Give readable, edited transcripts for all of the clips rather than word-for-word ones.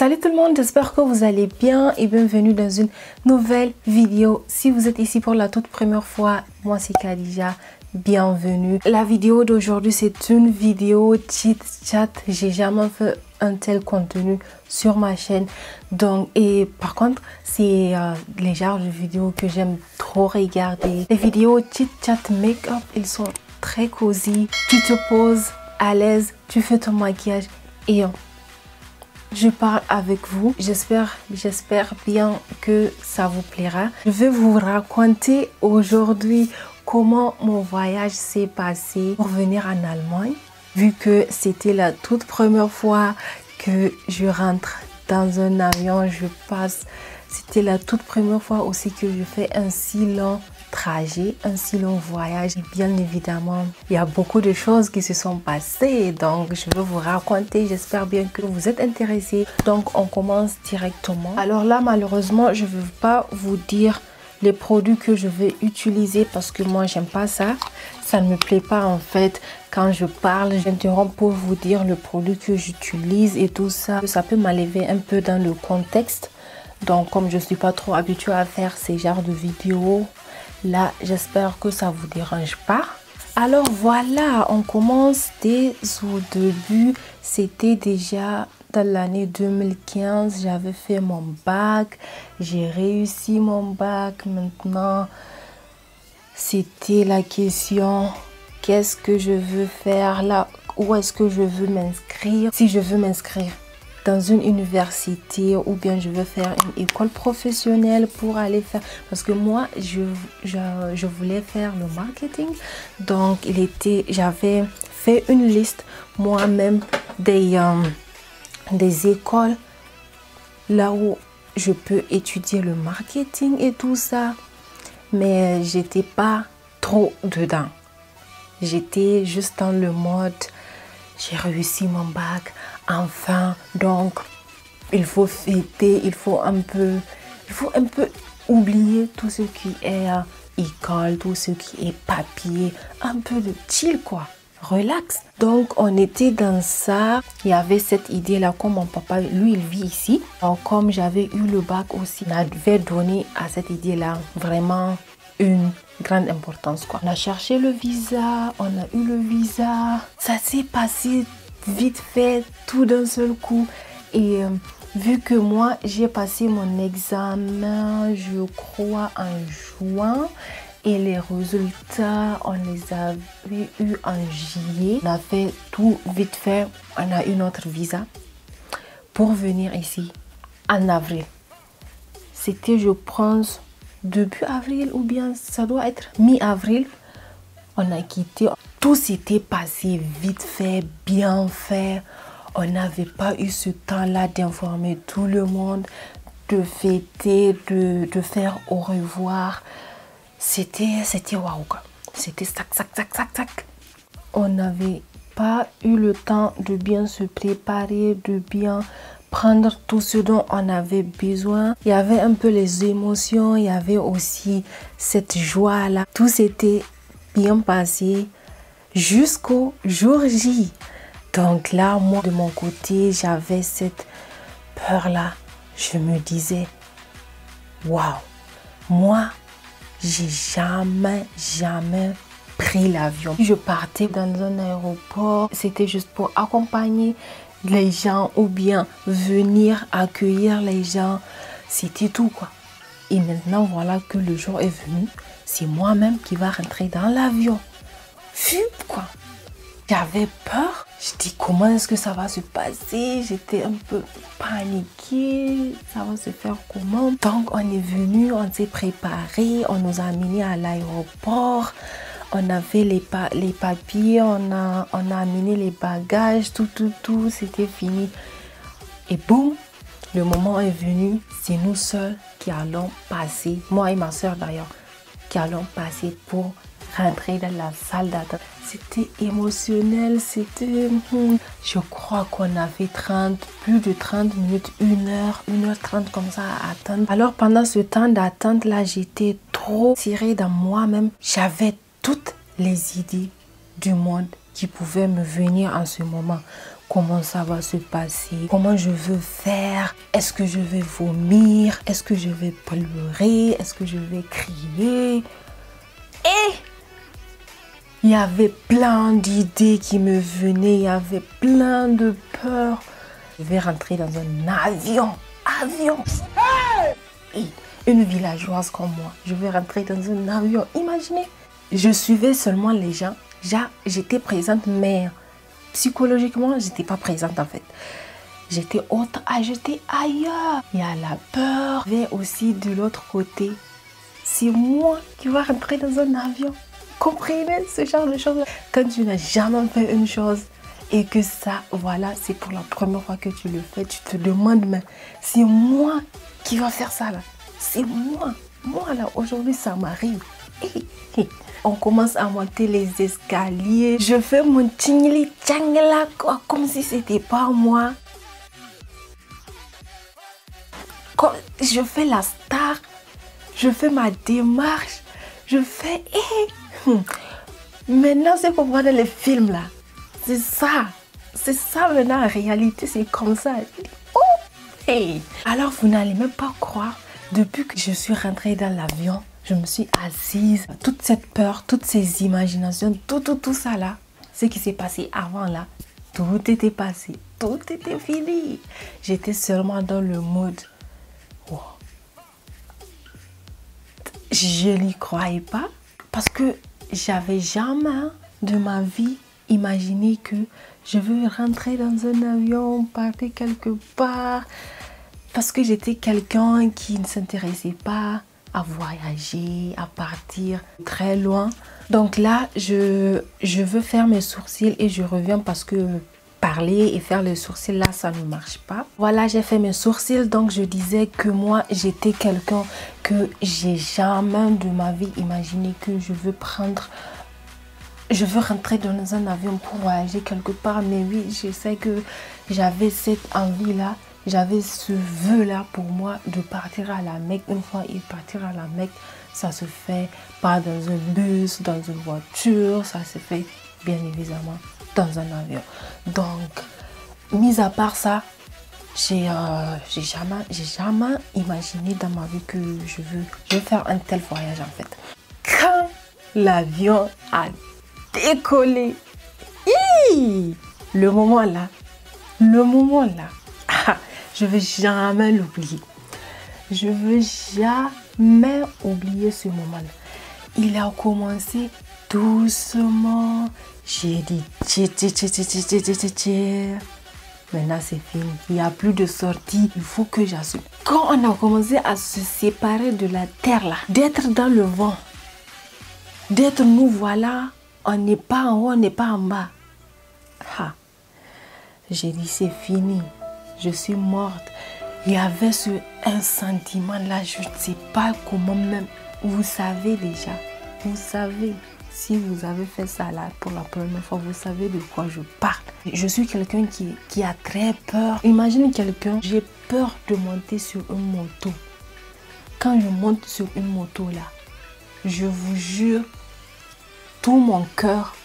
Salut tout le monde, j'espère que vous allez bien et bienvenue dans une nouvelle vidéo. Si vous êtes ici pour la toute première fois, moi c'est Khadija, bienvenue. La vidéo d'aujourd'hui c'est une vidéo chit chat. J'ai jamais fait un tel contenu sur ma chaîne. Donc, et par contre, c'est les genres de vidéos que j'aime trop regarder. Les vidéos chit chat make-up, ils sont très cosy. Tu te poses à l'aise, tu fais ton maquillage et je parle avec vous. J'espère bien que ça vous plaira. Je vais vous raconter aujourd'hui comment mon voyage s'est passé pour venir en Allemagne. Vu que c'était la toute première fois que je rentre dans un avion, je passe. C'était la toute première fois aussi que je fais un si long trajet, un si long voyage. Et bien évidemment, il y a beaucoup de choses qui se sont passées. Donc, je vais vous raconter. J'espère bien que vous êtes intéressés. Donc, on commence directement. Alors là, malheureusement, je ne vais pas vous dire les produits que je vais utiliser parce que moi, j'aime pas ça. Ça ne me plaît pas en fait. Quand je parle, j'interromps pour vous dire le produit que j'utilise et tout ça. Ça peut m'enlever un peu dans le contexte. Donc, comme je ne suis pas trop habituée à faire ces genres de vidéos, là, j'espère que ça ne vous dérange pas. Alors, voilà, on commence dès au début. C'était déjà dans l'année 2015. J'avais fait mon bac. J'ai réussi mon bac. Maintenant, c'était la question, qu'est-ce que je veux faire là? Où est-ce que je veux m'inscrire? Si je veux m'inscrire dans une université ou bien je veux faire une école professionnelle pour aller faire, parce que moi je voulais faire le marketing. Donc j'avais fait une liste moi-même des écoles là où je peux étudier le marketing et tout ça, mais j'étais pas trop dedans. J'étais juste dans le mode j'ai réussi mon bac, enfin, donc il faut fêter, il faut un peu oublier tout ce qui est école, tout ce qui est papier, un peu de chill quoi, relax. Donc on était dans ça, il y avait cette idée là, comme mon papa, lui il vit ici. Donc comme j'avais eu le bac aussi, on avait donné à cette idée là vraiment une grande importance quoi. On a cherché le visa, on a eu le visa, ça s'est passé vite fait, tout d'un seul coup. Et vu que moi j'ai passé mon examen, je crois en juin, et les résultats on les avait eu en juillet, on a fait tout vite fait, on a eu notre visa pour venir ici en avril. C'était, je pense, début avril ou bien ça doit être mi-avril. On a quitté. Tout s'était passé vite fait, bien fait. On n'avait pas eu ce temps-là d'informer tout le monde, de fêter, de faire au revoir. C'était waouh quoi. C'était sac. On n'avait pas eu le temps de bien se préparer, de bien prendre tout ce dont on avait besoin. Il y avait un peu les émotions, il y avait aussi cette joie-là. Tout s'était bien passé jusqu'au jour J. Donc là, moi, de mon côté, j'avais cette peur-là. Je me disais, waouh, moi, j'ai jamais pris l'avion. Je partais dans un aéroport, c'était juste pour accompagner les gens ou bien venir accueillir les gens, c'était tout quoi. Et maintenant voilà que le jour est venu, c'est moi-même qui va rentrer dans l'avion. Fup quoi. J'avais peur, je dis comment est-ce que ça va se passer, j'étais un peu paniquée, ça va se faire comment. Donc on est venu, on s'est préparé, on nous a amenés à l'aéroport. On avait les papiers, on a amené les bagages, tout, c'était fini. Et boum, le moment est venu, c'est nous seuls qui allons passer, moi et ma soeur d'ailleurs, qui allons passer pour rentrer dans la salle d'attente. C'était émotionnel, c'était... Je crois qu'on avait plus de 30 minutes, 1h30 comme ça à attendre. Alors pendant ce temps d'attente là, j'étais trop tirée dans moi-même. J'avais toutes les idées du monde qui pouvaient me venir en ce moment. comment ça va se passer, comment je veux faire, est-ce que je vais vomir, est-ce que je vais pleurer, est-ce que je vais crier. Et il y avait plein d'idées qui me venaient, il y avait plein de peurs. Je vais rentrer dans un avion. Et une villageoise comme moi, je vais rentrer dans un avion. Imaginez, je suivais seulement les gens. J'étais présente, mais psychologiquement, j'étais pas présente en fait. J'étais ailleurs. Il y a la peur. Mais aussi de l'autre côté, c'est moi qui vais rentrer dans un avion. Comprenez ce genre de choses. Quand tu n'as jamais fait une chose et que ça, voilà, c'est pour la première fois que tu le fais, tu te demandes, mais c'est moi qui va faire ça là. C'est moi. Moi là, aujourd'hui, ça m'arrive. On commence à monter les escaliers. Je fais mon tingli tchangla comme si c'était pas moi. Je fais la star. Je fais ma démarche. Je fais... Maintenant, c'est pour voir dans les films là. C'est ça. C'est ça maintenant en réalité. C'est comme ça. Alors, vous n'allez même pas croire. Depuis que je suis rentrée dans l'avion, je me suis assise. Toute cette peur, toutes ces imaginations, tout ça là, ce qui s'est passé avant là, tout était passé. Tout était fini. J'étais seulement dans le mode. Wow. Je n'y croyais pas parce que j'avais jamais de ma vie imaginé que je veux rentrer dans un avion, partir quelque part. Parce que j'étais quelqu'un qui ne s'intéressait pas à voyager, à partir très loin. Donc là, je veux faire mes sourcils et je reviens parce que parler et faire les sourcils là, ça ne marche pas. Voilà, j'ai fait mes sourcils. Donc je disais que moi, j'étais quelqu'un que j'ai jamais de ma vie imaginé que je veux rentrer dans un avion pour voyager quelque part. Mais oui, je sais que j'avais cette envie-là. J'avais ce vœu-là pour moi de partir à la Mecque. Une fois et partir à la Mecque, ça se fait pas dans un bus, dans une voiture. Ça se fait bien évidemment dans un avion. Donc, mis à part ça, j'ai jamais imaginé dans ma vie que je veux faire un tel voyage en fait. Quand l'avion a décollé, le moment là, je ne vais jamais l'oublier. Je ne veux jamais oublier ce moment-là. Il a commencé doucement. J'ai dit, maintenant c'est fini. Il n'y a plus de sortie. Il faut que j'assume. Quand on a commencé à se séparer de la terre là, d'être dans le vent, d'être nous voilà, on n'est pas en haut, on n'est pas en bas. J'ai dit c'est fini. Je suis morte. Il y avait un sentiment là, je ne sais pas comment même. Vous savez déjà, vous savez, si vous avez fait ça là pour la première fois, vous savez de quoi je parle. Je suis quelqu'un qui a très peur. Imagine quelqu'un, j'ai peur de monter sur une moto. Quand je monte sur une moto là, je vous jure, tout mon cœur,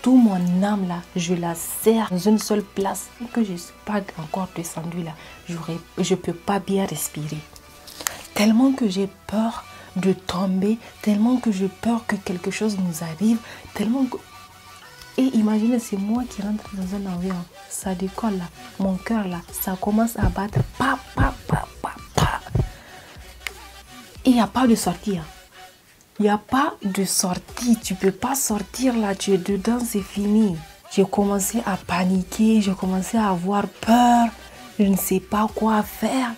tout mon âme là, je la serre dans une seule place. Que je ne suis pas encore descendue là, je ne peux pas bien respirer. Tellement que j'ai peur de tomber, tellement que j'ai peur que quelque chose nous arrive, tellement que... Et imaginez, c'est moi qui rentre dans un avion, ça décolle là, mon cœur là, ça commence à battre, pa. Et il n'y a pas de sortie. Il n'y a pas de sortie, tu ne peux pas sortir là, tu es dedans, c'est fini. J'ai commencé à paniquer, j'ai commencé à avoir peur, je ne sais pas quoi faire.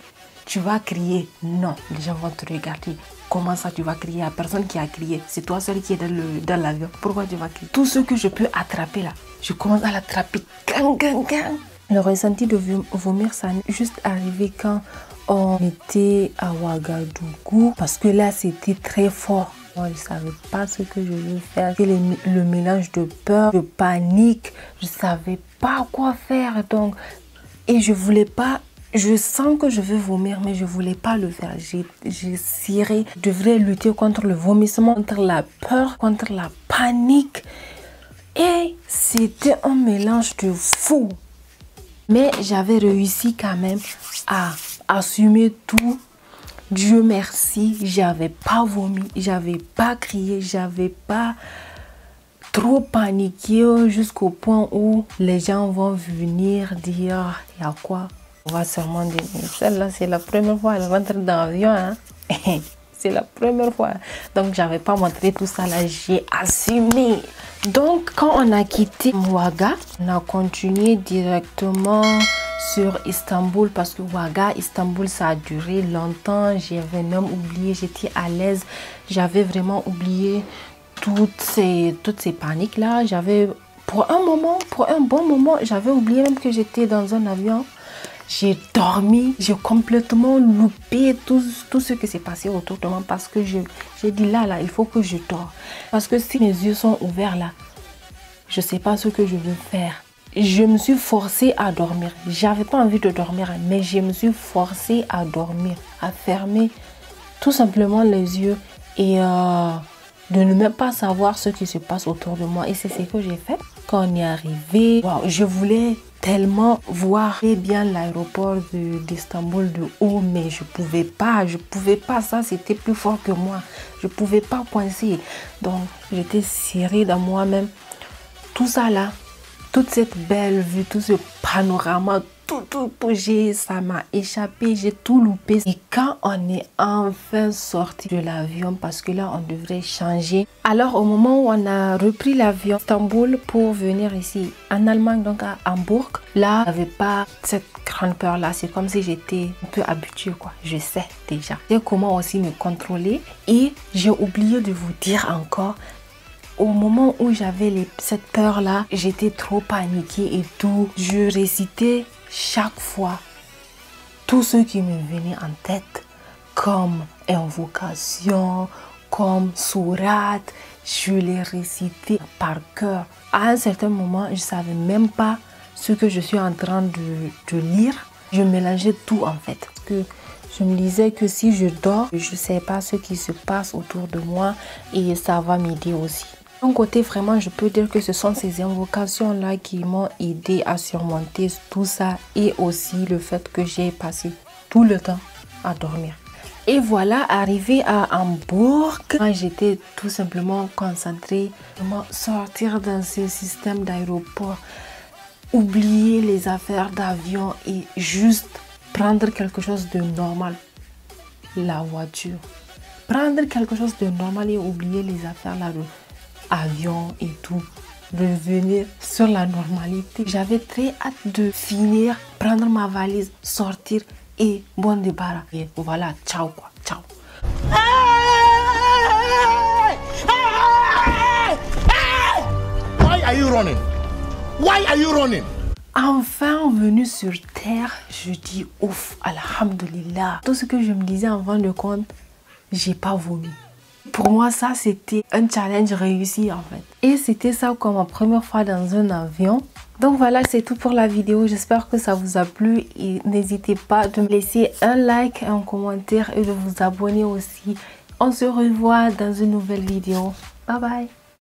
Tu vas crier, non, les gens vont te regarder. Comment ça tu vas crier? Il n'y a personne qui a crié, c'est toi seul qui est dans l'avion. Pourquoi tu vas crier? Tout ce que je peux attraper là, je commence à l'attraper. Le ressenti de vomir, ça est juste arrivé quand on était à Ouagadougou, parce que là c'était très fort. Moi, je ne savais pas ce que je veux faire. Le mélange de peur, de panique, je ne savais pas quoi faire. Donc, et je voulais pas, je sens que je veux vomir, mais je ne voulais pas le faire. J'ai ciré. Je devrais lutter contre le vomissement, contre la peur, contre la panique. Et c'était un mélange de fou. Mais j'avais réussi quand même à assumer tout. Dieu merci, j'avais pas vomi, j'avais pas crié, j'avais pas trop paniqué jusqu'au point où les gens vont venir dire il y a quoi. On va sûrement dire celle-là c'est la première fois elle rentre dans l'avion, hein? C'est la première fois. Donc j'avais pas montré tout ça là, j'ai assumé. Donc quand on a quitté Ouaga, on a continué directement sur Istanbul parce que Ouaga, Istanbul, ça a duré longtemps. J'avais même oublié, j'étais à l'aise. J'avais vraiment oublié toutes ces paniques là. J'avais pour un bon moment, j'avais oublié même que j'étais dans un avion. J'ai dormi, j'ai complètement loupé tout ce qui s'est passé autour de moi parce que j'ai dit là, il faut que je dors. Parce que si mes yeux sont ouverts là, je ne sais pas ce que je veux faire. Je me suis forcée à dormir. J'avais pas envie de dormir, mais je me suis forcée à dormir, à fermer tout simplement les yeux et de ne même pas savoir ce qui se passe autour de moi. Et c'est ce que j'ai fait. Quand on est arrivé, wow, je voulais tellement voir bien l'aéroport d'Istanbul de haut, mais je pouvais pas, ça c'était plus fort que moi, je pouvais pas coincer. Donc j'étais serrée dans moi-même. Tout ça là, toute cette belle vue, tout ce panorama, tout, ça m'a échappé, j'ai tout loupé. Et quand on est enfin sorti de l'avion, parce que là on devrait changer, alors au moment où on a repris l'avion à Istanbul pour venir ici en Allemagne, donc à Hambourg, là j'avais pas cette grande peur là, c'est comme si j'étais un peu habituée quoi, je sais déjà. Et comment aussi me contrôler. Et j'ai oublié de vous dire encore, au moment où j'avais cette peur là, j'étais trop paniquée et tout. Je récitais chaque fois tout ce qui me venait en tête, comme invocation, comme sourate. Je les récitais par cœur. À un certain moment, je ne savais même pas ce que je suis en train de lire. Je mélangeais tout en fait. Parce que je me disais que si je dors, je ne sais pas ce qui se passe autour de moi et ça va m'aider aussi. De mon côté, vraiment, je peux dire que ce sont ces invocations-là qui m'ont aidé à surmonter tout ça et aussi le fait que j'ai passé tout le temps à dormir. Et voilà, arrivé à Hambourg, j'étais tout simplement concentrée, vraiment sortir dans ce système d'aéroport, oublier les affaires d'avion et juste prendre quelque chose de normal, la voiture. Prendre quelque chose de normal et oublier les affaires là de avion et tout, revenir sur la normalité. J'avais très hâte de finir, prendre ma valise, sortir et bon débarras. Et voilà, ciao quoi, ciao. Why are you running? Why are you running? Enfin venu sur terre, je dis ouf, alhamdulillah. Tout ce que je me disais en fin de compte, j'ai pas vomi. Pour moi, ça, c'était un challenge réussi en fait. Et c'était ça comme ma première fois dans un avion. Donc voilà, c'est tout pour la vidéo. J'espère que ça vous a plu. Et n'hésitez pas de me laisser un like, un commentaire et de vous abonner aussi. On se revoit dans une nouvelle vidéo. Bye bye.